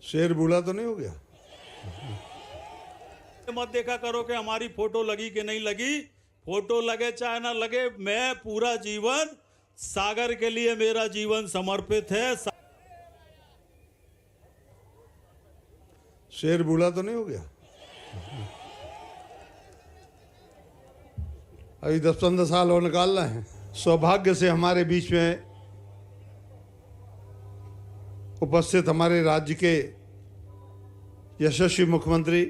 शेर बूढ़ा तो नहीं हो गया? मत देखा करो कि हमारी फोटो लगी कि नहीं लगी। फोटो लगे चाहे ना लगे, मैं पूरा जीवन सागर के लिए, मेरा जीवन समर्पित है। शेर बूढ़ा तो नहीं हो गया? अभी 10-15 साल और निकालना है। सौभाग्य से हमारे बीच में उपस्थित हमारे राज्य के यशस्वी मुख्यमंत्री,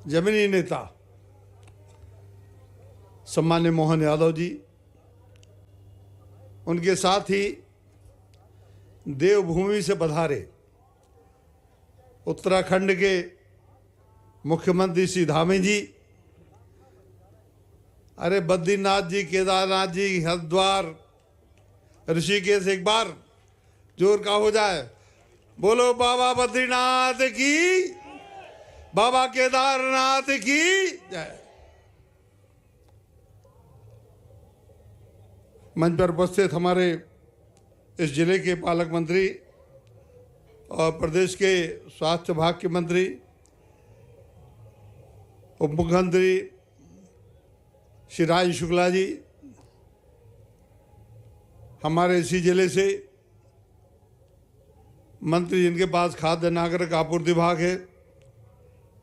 जमीनी नेता सम्मान्य मोहन यादव जी, उनके साथ ही देवभूमि से पधारे उत्तराखंड के मुख्यमंत्री श्री धामी जी, अरे बद्रीनाथ जी, केदारनाथ जी, हरिद्वार, ऋषिकेश, एक बार जोर का हो जाए, बोलो बाबा बद्रीनाथ की, बाबा केदारनाथ की जय। मंच पर उपस्थित हमारे इस जिले के पालक मंत्री और प्रदेश के स्वास्थ्य विभाग के मंत्री, उप मुख्यमंत्री श्री राज शुक्ला जी, हमारे इसी जिले से मंत्री जिनके पास खाद्य नागरिक आपूर्ति विभाग है,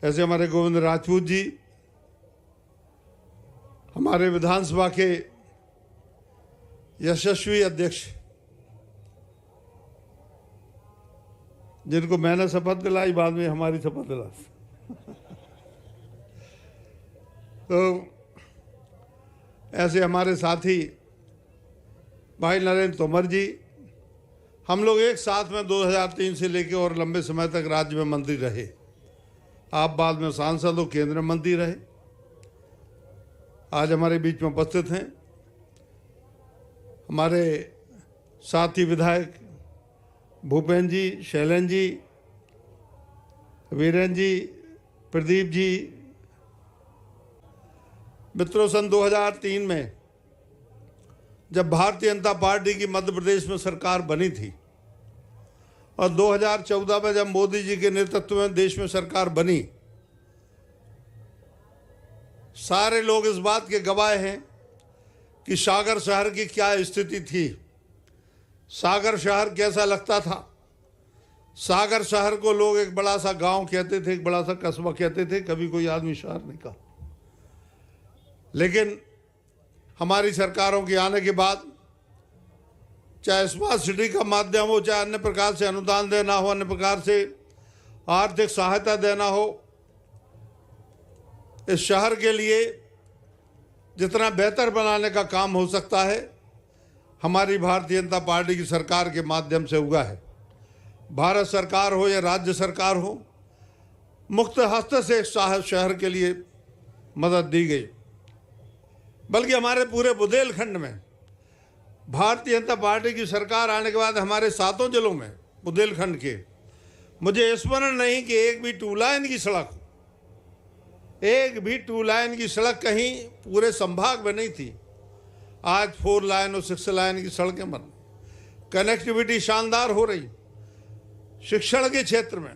ऐसे हमारे गोविंद राजपूत जी, हमारे विधानसभा के यशस्वी अध्यक्ष जिनको मैंने शपथ दिलाई, बाद में हमारी शपथ दिला तो ऐसे हमारे साथी भाई नरेंद्र तोमर जी, हम लोग एक साथ में 2003 से लेकर और लंबे समय तक राज्य में मंत्री रहे। आप बाद में सांसद और केंद्रीय मंत्री रहे। आज हमारे बीच में उपस्थित हैं हमारे साथी विधायक भूपेंद्र जी, शैलेंद्र जी, वीरेंद्र जी, प्रदीप जी। मित्रों, सन 2003 में जब भारतीय जनता पार्टी की मध्य प्रदेश में सरकार बनी थी और 2014 में जब मोदी जी के नेतृत्व में देश में सरकार बनी, सारे लोग इस बात के गवाह हैं कि सागर शहर की क्या स्थिति थी, सागर शहर कैसा लगता था। सागर शहर को लोग एक बड़ा सा गांव कहते थे, एक बड़ा सा कस्बा कहते थे, कभी कोई आदमी शहर नहीं कहा। लेकिन हमारी सरकारों के आने के बाद, चाहे स्मार्ट सिटी का माध्यम हो, चाहे अन्य प्रकार से अनुदान देना हो, अन्य प्रकार से आर्थिक सहायता देना हो, इस शहर के लिए जितना बेहतर बनाने का काम हो सकता है, हमारी भारतीय जनता पार्टी की सरकार के माध्यम से हुआ है। भारत सरकार हो या राज्य सरकार हो, मुक्त हस्त से शहर के लिए मदद दी गई। बल्कि हमारे पूरे बुंदेलखंड में भारतीय जनता पार्टी की सरकार आने के बाद हमारे 7 जिलों में बुंदेलखंड के, मुझे स्मरण नहीं कि एक भी 2 लाइन की सड़क, एक भी 2 लाइन की सड़क कहीं पूरे संभाग में नहीं थी। आज 4 लाइन और 6 लाइन की सड़कें बन, कनेक्टिविटी शानदार हो रही। शिक्षण के क्षेत्र में,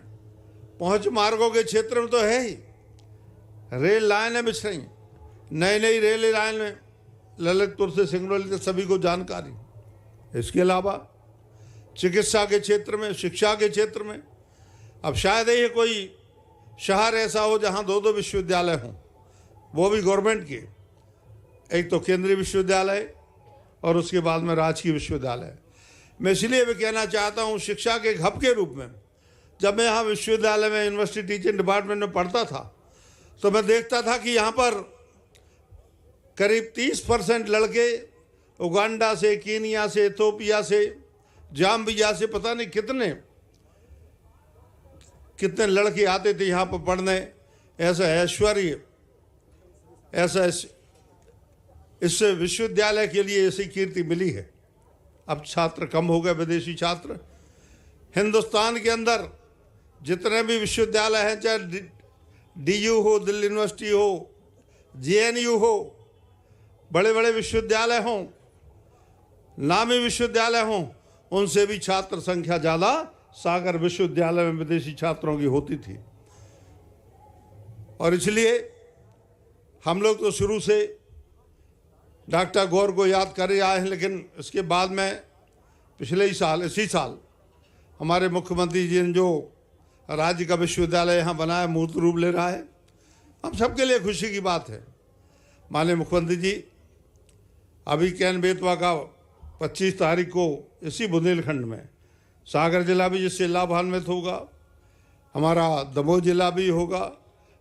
पहुंच मार्गों के क्षेत्र में तो है ही, रेल लाइनें बिछ रही, नई नई रेल लाइन में ललितपुर से सिंगरौली तक सभी को जानकारी। इसके अलावा चिकित्सा के क्षेत्र में, शिक्षा के क्षेत्र में, अब शायद ही कोई शहर ऐसा हो जहां 2-2 विश्वविद्यालय हों, वो भी गवर्नमेंट के, एक तो केंद्रीय विश्वविद्यालय और उसके बाद में राजकीय विश्वविद्यालय। मैं इसलिए भी कहना चाहता हूं, शिक्षा के एक हब के रूप में, जब मैं यहाँ विश्वविद्यालय में यूनिवर्सिटी टीचिंग डिपार्टमेंट में पढ़ता था तो मैं देखता था कि यहाँ पर करीब 30% लड़के उगांडा से, कीनिया से, इथियोपिया से, जाम्बिया से, पता नहीं कितने लड़के आते थे यहाँ पर पढ़ने। ऐसा ऐश्वर्य, ऐसा इससे विश्वविद्यालय के लिए ऐसी कीर्ति मिली है। अब छात्र कम हो गए, विदेशी छात्र। हिंदुस्तान के अंदर जितने भी विश्वविद्यालय हैं, चाहे DU हो, दिल्ली यूनिवर्सिटी हो, JNU हो, बड़े बड़े विश्वविद्यालय हों, नामी विश्वविद्यालय हों, उनसे भी छात्र संख्या ज़्यादा सागर विश्वविद्यालय में विदेशी छात्रों की होती थी। और इसलिए हम लोग तो शुरू से डॉक्टर गौर को याद कर ही आए हैं, लेकिन इसके बाद में पिछले ही साल, इसी साल हमारे मुख्यमंत्री जी ने जो राज्य का विश्वविद्यालय यहाँ बनाया, मूर्त रूप ले रहा है, हम सबके लिए खुशी की बात है। माननीय मुख्यमंत्री जी, अभी कैन बेतवा का 25 तारीख को इसी बुंदेलखंड में सागर जिला भी जिससे लाभान्वित होगा, हमारा दमोह जिला भी होगा,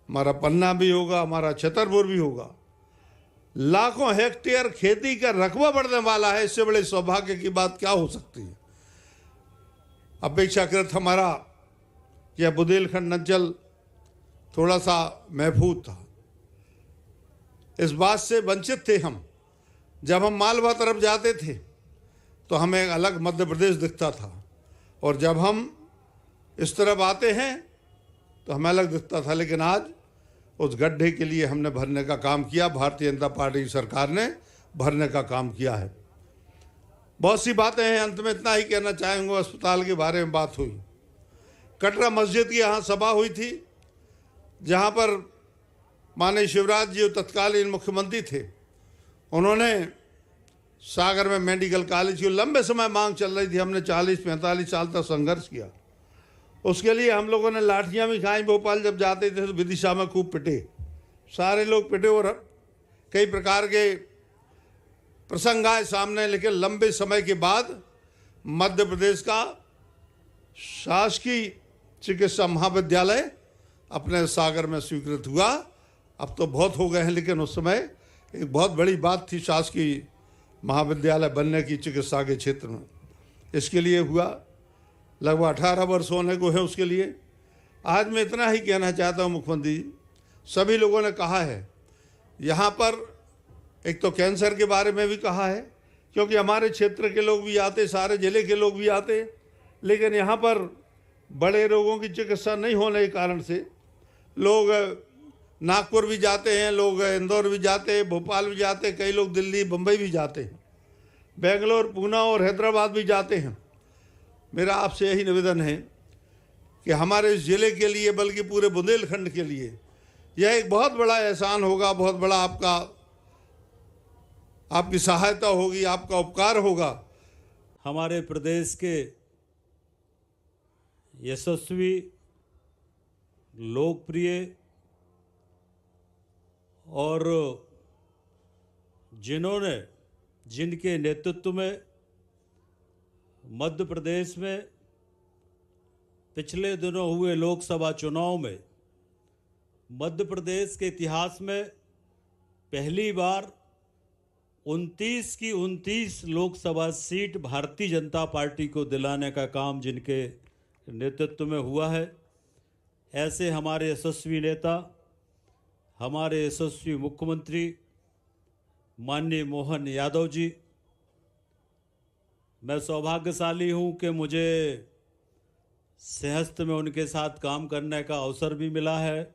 हमारा पन्ना भी होगा, हमारा छतरपुर भी होगा। लाखों हेक्टेयर खेती का रकबा बढ़ने वाला है। इससे बड़े सौभाग्य की बात क्या हो सकती है। अपेक्षाकृत हमारा यह बुंदेलखंड अंचल थोड़ा सा महफूज था। इस बात से वंचित थे हम। जब हम मालवा तरफ जाते थे तो हमें एक अलग मध्य प्रदेश दिखता था, और जब हम इस तरफ आते हैं तो हमें अलग दिखता था। लेकिन आज उस गड्ढे के लिए हमने भरने का काम किया, भारतीय जनता पार्टी की सरकार ने भरने का काम किया है। बहुत सी बातें हैं, अंत में इतना ही कहना चाहेंगे। अस्पताल के बारे में बात हुई, कटरा मस्जिद की यहाँ सभा हुई थी, जहाँ पर माननीय शिवराज जी तत्कालीन मुख्यमंत्री थे। उन्होंने सागर में मेडिकल कॉलेज की लंबे समय मांग चल रही थी। हमने 40-45 साल तक संघर्ष किया। उसके लिए हम लोगों ने लाठियाँ भी खाई। भोपाल जब जाते थे तो विदिशा में खूब पिटे, सारे लोग पिटे और कई प्रकार के प्रसंग आए सामने। लेकिन लंबे समय के बाद मध्य प्रदेश का शासकीय चिकित्सा महाविद्यालय अपने सागर में स्वीकृत हुआ। अब तो बहुत हो गए हैं, लेकिन उस समय एक बहुत बड़ी बात थी शासकीय महाविद्यालय बनने की चिकित्सा के क्षेत्र में। इसके लिए हुआ लगभग 18 वर्ष होने को है उसके लिए। आज मैं इतना ही कहना चाहता हूँ मुख्यमंत्री जी, सभी लोगों ने कहा है यहाँ पर, एक तो कैंसर के बारे में भी कहा है, क्योंकि हमारे क्षेत्र के लोग भी आते, सारे जिले के लोग भी आते, लेकिन यहाँ पर बड़े रोगों की चिकित्सा नहीं होने के कारण से लोग नागपुर भी जाते हैं, लोग इंदौर भी जाते हैं, भोपाल भी जाते हैं, कई लोग दिल्ली बम्बई भी जाते हैं, बेंगलोर, पूना और हैदराबाद भी जाते हैं। मेरा आपसे यही निवेदन है कि हमारे इस ज़िले के लिए, बल्कि पूरे बुंदेलखंड के लिए यह एक बहुत बड़ा एहसान होगा, बहुत बड़ा आपकी सहायता होगी, आपका उपकार होगा। हमारे प्रदेश के यशस्वी, लोकप्रिय और जिनके नेतृत्व में मध्य प्रदेश में पिछले दिनों हुए लोकसभा चुनाव में मध्य प्रदेश के इतिहास में पहली बार 29 की 29 लोकसभा सीट भारतीय जनता पार्टी को दिलाने का काम जिनके नेतृत्व में हुआ है, ऐसे हमारे यशस्वी नेता, हमारे यशस्वी मुख्यमंत्री माननीय मोहन यादव जी, मैं सौभाग्यशाली हूं कि मुझे सहस्त्र में उनके साथ काम करने का अवसर भी मिला है।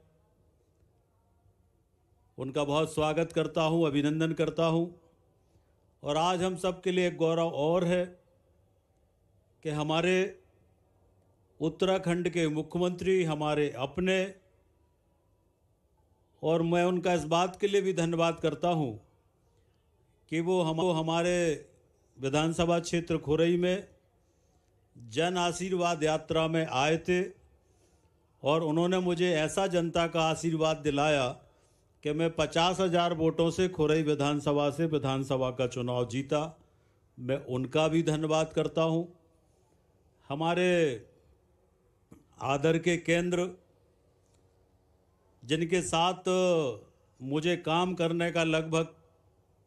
उनका बहुत स्वागत करता हूं, अभिनंदन करता हूं। और आज हम सब के लिए एक गौरव और है कि हमारे उत्तराखंड के मुख्यमंत्री हमारे अपने, और मैं उनका इस बात के लिए भी धन्यवाद करता हूं कि वो हमारे विधानसभा क्षेत्र खुरई में जन आशीर्वाद यात्रा में आए थे, और उन्होंने मुझे ऐसा जनता का आशीर्वाद दिलाया कि मैं 50,000 वोटों से खुरई विधानसभा से विधानसभा का चुनाव जीता। मैं उनका भी धन्यवाद करता हूं। हमारे आदर के केंद्र, जिनके साथ मुझे काम करने का लगभग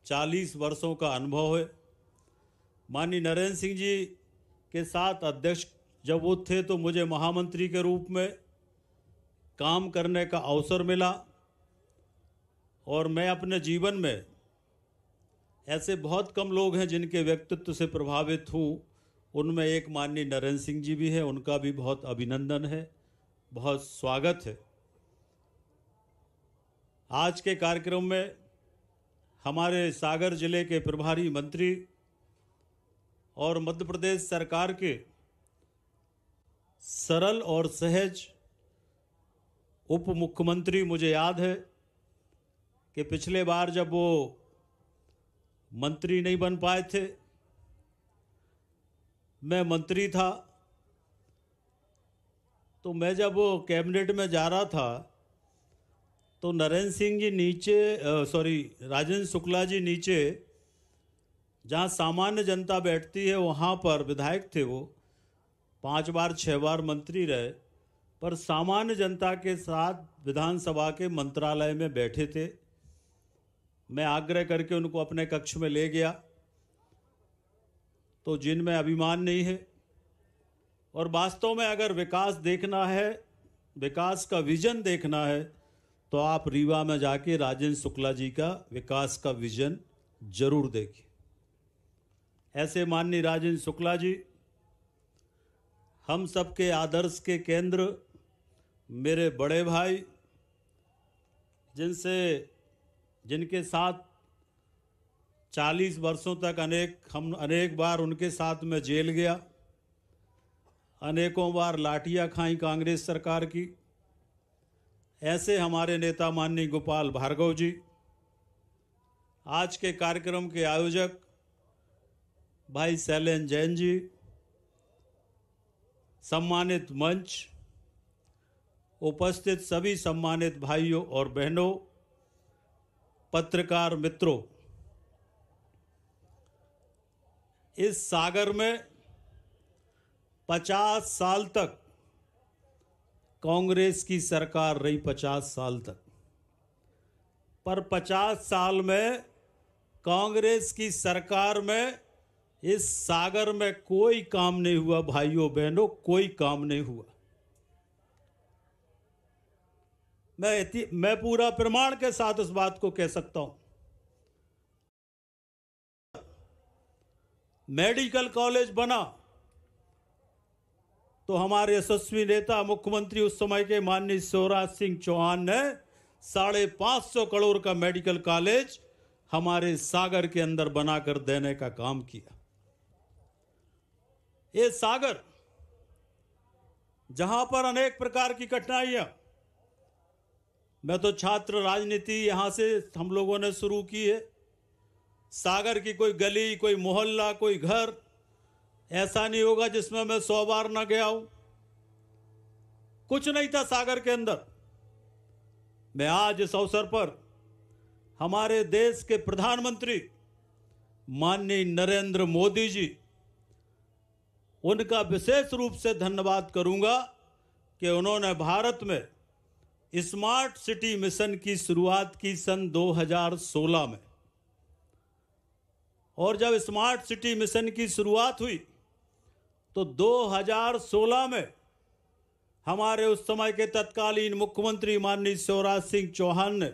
40 वर्षों का अनुभव है, माननीय नरेंद्र सिंह जी के साथ अध्यक्ष जब वो थे तो मुझे महामंत्री के रूप में काम करने का अवसर मिला। और मैं अपने जीवन में, ऐसे बहुत कम लोग हैं जिनके व्यक्तित्व से प्रभावित हूँ, उनमें एक माननीय नरेंद्र सिंह जी भी हैं। उनका भी बहुत अभिनंदन है, बहुत स्वागत है। आज के कार्यक्रम में हमारे सागर जिले के प्रभारी मंत्री और मध्य प्रदेश सरकार के सरल और सहज उप मुख्यमंत्री। मुझे याद है कि पिछले बार जब वो मंत्री नहीं बन पाए थे, मैं मंत्री था, तो मैं जब वो कैबिनेट में जा रहा था तो नरेंद्र सिंह जी नीचे राजेंद्र शुक्ला जी नीचे जहाँ सामान्य जनता बैठती है वहाँ पर विधायक थे। वो 5 बार 6 बार मंत्री रहे, पर सामान्य जनता के साथ विधानसभा के मंत्रालय में बैठे थे। मैं आग्रह करके उनको अपने कक्ष में ले गया, तो जिनमें अभिमान नहीं है और वास्तव में अगर विकास देखना है, विकास का विजन देखना है, तो आप रीवा में जाके राजेंद्र शुक्ला जी का विकास का विजन जरूर देखिए। ऐसे माननीय राजेंद्र शुक्ला जी हम सबके आदर्श के केंद्र, मेरे बड़े भाई, जिनके साथ 40 वर्षों तक अनेक बार उनके साथ में जेल गया, अनेकों बार लाठियां खाई कांग्रेस सरकार की। ऐसे हमारे नेता माननीय गोपाल भार्गव जी, आज के कार्यक्रम के आयोजक भाई शैलेंद्र जैन जी, सम्मानित मंच, उपस्थित सभी सम्मानित भाइयों और बहनों, पत्रकार मित्रों, इस सागर में 50 साल तक कांग्रेस की सरकार रही, 50 साल तक, पर 50 साल में कांग्रेस की सरकार में इस सागर में कोई काम नहीं हुआ। भाइयों बहनों, कोई काम नहीं हुआ। मैं पूरा प्रमाण के साथ इस बात को कह सकता हूं। मेडिकल कॉलेज बना तो हमारे यशस्वी नेता मुख्यमंत्री उस समय के माननीय शिवराज सिंह चौहान ने 550 करोड़ का मेडिकल कॉलेज हमारे सागर के अंदर बनाकर देने का काम किया। ये सागर जहां पर अनेक प्रकार की कठिनाइयां, मैं तो छात्र राजनीति यहां से हम लोगों ने शुरू की है। सागर की कोई गली, कोई मोहल्ला, कोई घर ऐसा नहीं होगा जिसमें मैं 100 बार ना गया हूं। कुछ नहीं था सागर के अंदर। मैं आज इस अवसर पर हमारे देश के प्रधानमंत्री माननीय नरेंद्र मोदी जी, उनका विशेष रूप से धन्यवाद करूंगा कि उन्होंने भारत में स्मार्ट सिटी मिशन की शुरुआत की सन 2016 में। और जब स्मार्ट सिटी मिशन की शुरुआत हुई तो 2016 में हमारे उस समय के तत्कालीन मुख्यमंत्री माननीय शिवराज सिंह चौहान ने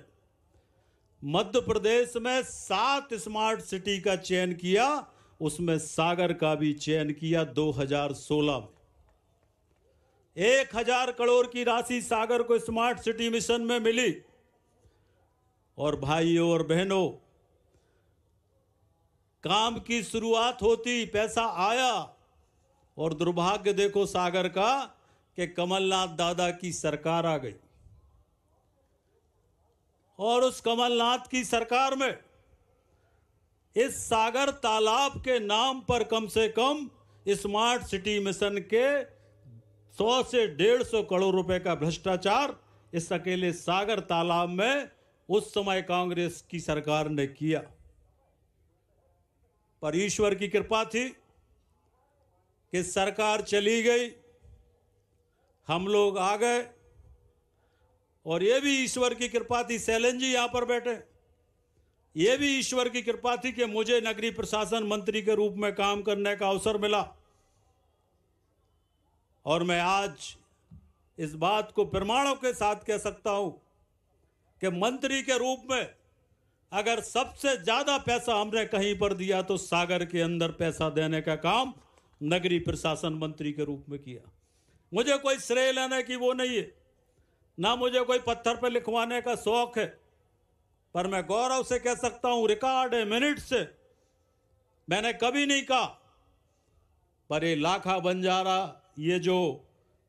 मध्य प्रदेश में 7 स्मार्ट सिटी का चयन किया, उसमें सागर का भी चयन किया 2016 में। 1000 करोड़ की राशि सागर को स्मार्ट सिटी मिशन में मिली। और भाइयों और बहनों, काम की शुरुआत होती, पैसा आया, और दुर्भाग्य देखो सागर का कि कमलनाथ दादा की सरकार आ गई। और उस कमलनाथ की सरकार में इस सागर तालाब के नाम पर कम से कम स्मार्ट सिटी मिशन के 100 से 150 करोड़ रुपए का भ्रष्टाचार इस अकेले सागर तालाब में उस समय कांग्रेस की सरकार ने किया। पर ईश्वर की कृपा थी कि सरकार चली गई, हम लोग आ गए। और यह भी ईश्वर की कृपा थी, शैलेंद्र जी यहां पर बैठे, यह भी ईश्वर की कृपा थी कि मुझे नगरीय प्रशासन मंत्री के रूप में काम करने का अवसर मिला। और मैं आज इस बात को प्रमाणों के साथ कह सकता हूं कि मंत्री के रूप में अगर सबसे ज्यादा पैसा हमने कहीं पर दिया तो सागर के अंदर पैसा देने का काम नगरीय प्रशासन मंत्री के रूप में किया। मुझे कोई श्रेय लेने की वो नहीं है, ना मुझे कोई पत्थर पर लिखवाने का शौक है, पर मैं गौरव से कह सकता हूं, रिकॉर्ड है, मिनट से, मैंने कभी नहीं कहा। पर ये लाखा बंजारा, ये जो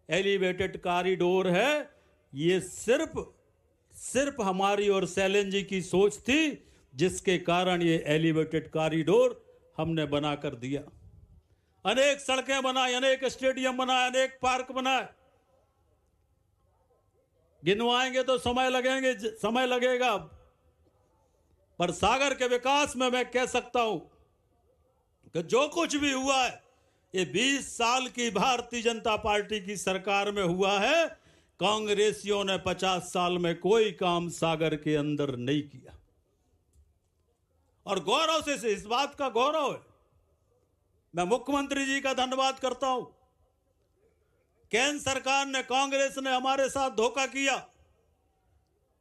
एलिवेटेड कॉरिडोर है, ये सिर्फ हमारी और शैलेंद्र जी की सोच थी, जिसके कारण ये एलिवेटेड कॉरिडोर हमने बना कर दिया। अनेक सड़कें बनाए, अनेक स्टेडियम बनाए, अनेक पार्क बनाए। गिनवाएंगे तो समय लगेगा, पर सागर के विकास में मैं कह सकता हूं कि जो कुछ भी हुआ है ये 20 साल की भारतीय जनता पार्टी की सरकार में हुआ है। कांग्रेसियों ने 50 साल में कोई काम सागर के अंदर नहीं किया। और गौरव से इस बात का गौरव है, मैं मुख्यमंत्री जी का धन्यवाद करता हूं। केंद्र सरकार ने, कांग्रेस ने हमारे साथ धोखा किया।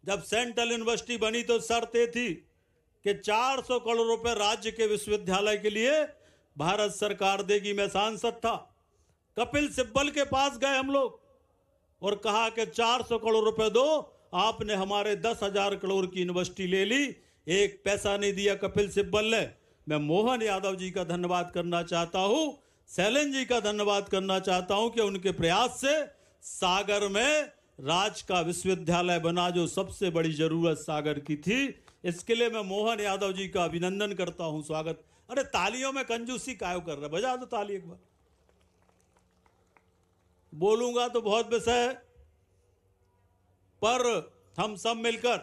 जब सेंट्रल यूनिवर्सिटी बनी तो शर्त ये थी कि 400 करोड़ रुपए राज्य के विश्वविद्यालय के लिए भारत सरकार देगी। मैं सांसद था, कपिल सिब्बल के पास गए हम लोग और कहा कि 400 करोड़ रुपए दो। आपने हमारे 10,000 करोड़ की यूनिवर्सिटी ले ली, एक पैसा नहीं दिया कपिल सिब्बल ने। मैं मोहन यादव जी का धन्यवाद करना चाहता हूं, शैलेंद्र जी का धन्यवाद करना चाहता हूं कि उनके प्रयास से सागर में राज का विश्वविद्यालय बना, जो सबसे बड़ी जरूरत सागर की थी। इसके लिए मैं मोहन यादव जी का अभिनंदन करता हूं। स्वागत। अरे तालियों में कंजूसी कायो कर रहे, बजा दो ताली एक बार। बोलूंगा तो बहुत विषय है, पर हम सब मिलकर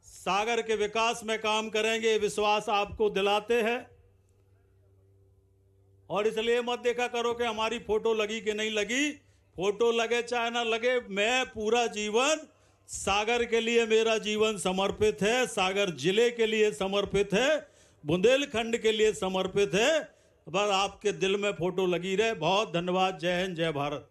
सागर के विकास में काम करेंगे, विश्वास आपको दिलाते हैं। और इसलिए मत देखा करो कि हमारी फोटो लगी कि नहीं लगी। फोटो लगे चाहे ना लगे, मैं पूरा जीवन सागर के लिए, मेरा जीवन समर्पित है, सागर जिले के लिए समर्पित है, बुंदेलखंड के लिए समर्पित है। बस आपके दिल में फोटो लगी रहे। बहुत धन्यवाद। जय हिंद, जय भारत।